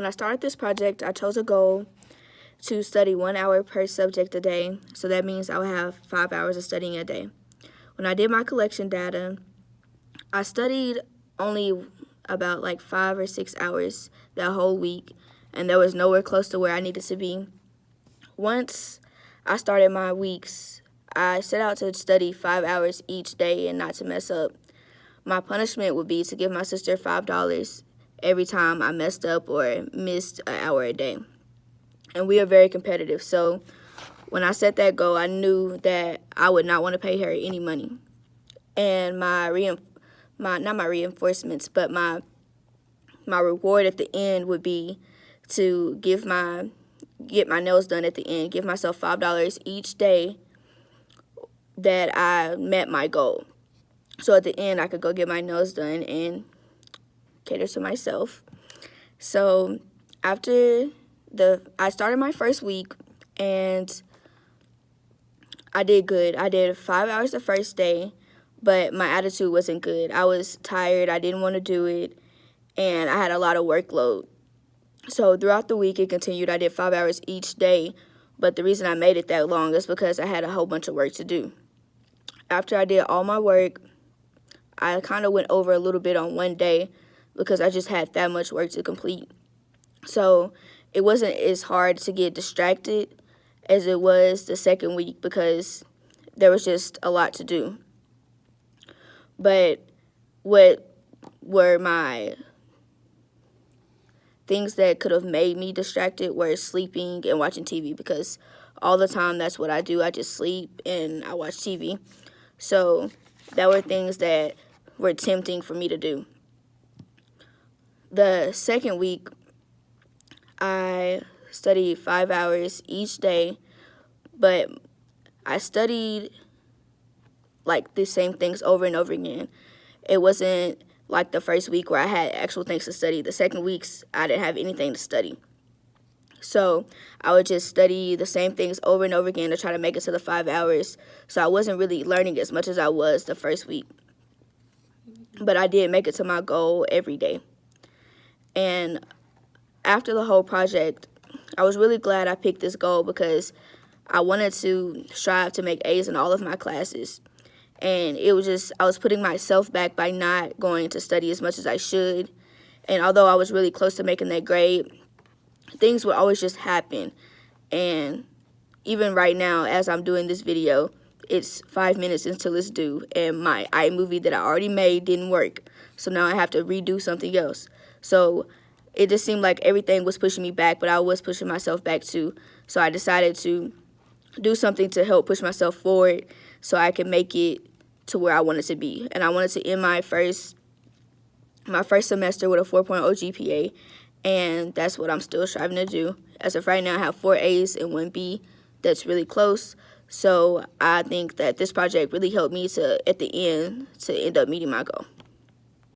When I started this project, I chose a goal to study 1 hour per subject a day, so that means I would have 5 hours of studying a day. When I did my collection data, I studied only about like 5 or 6 hours that whole week, and that was nowhere close to where I needed to be. Once I started my weeks, I set out to study 5 hours each day and not to mess up. My punishment would be to give my sister $5 every time I messed up or missed an hour a day. And we are very competitive, so when I set that goal, I knew that I would not want to pay her any money. And my reward at the end would be to get my nails done at the end, give myself $5 each day that I met my goal. So at the end, I could go get my nails done and cater to myself. So after I started my first week, and I did good. I did 5 hours the first day, but my attitude wasn't good. I was tired. I didn't want to do it, and I had a lot of workload. So throughout the week, it continued. I did 5 hours each day, but the reason I made it that long is because I had a whole bunch of work to do. After I did all my work, I kind of went over a little bit on one day because I just had that much work to complete. So it wasn't as hard to get distracted as it was the second week because there was just a lot to do. But what were my things that could have made me distracted were sleeping and watching TV, because all the time that's what I do. I just sleep and I watch TV. So that were things that were tempting for me to do. The second week, I studied 5 hours each day, but I studied like the same things over and over again. It wasn't like the first week where I had actual things to study. The second weeks, I didn't have anything to study. So I would just study the same things over and over again to try to make it to the 5 hours. So I wasn't really learning as much as I was the first week. But I did make it to my goal every day. And after the whole project, I was really glad I picked this goal because I wanted to strive to make A's in all of my classes. And it was just, I was putting myself back by not going to study as much as I should. And although I was really close to making that grade, things would always just happen. And even right now, as I'm doing this video, it's 5 minutes until it's due, and my iMovie that I already made didn't work. So now I have to redo something else. So it just seemed like everything was pushing me back, but I was pushing myself back too. So I decided to do something to help push myself forward so I can make it to where I wanted to be. And I wanted to end my first semester with a 4.0 GPA, and that's what I'm still striving to do. As of right now, I have 4 A's and 1 B. That's really close. So I think that this project really helped me to, at the end, to end up meeting my goal.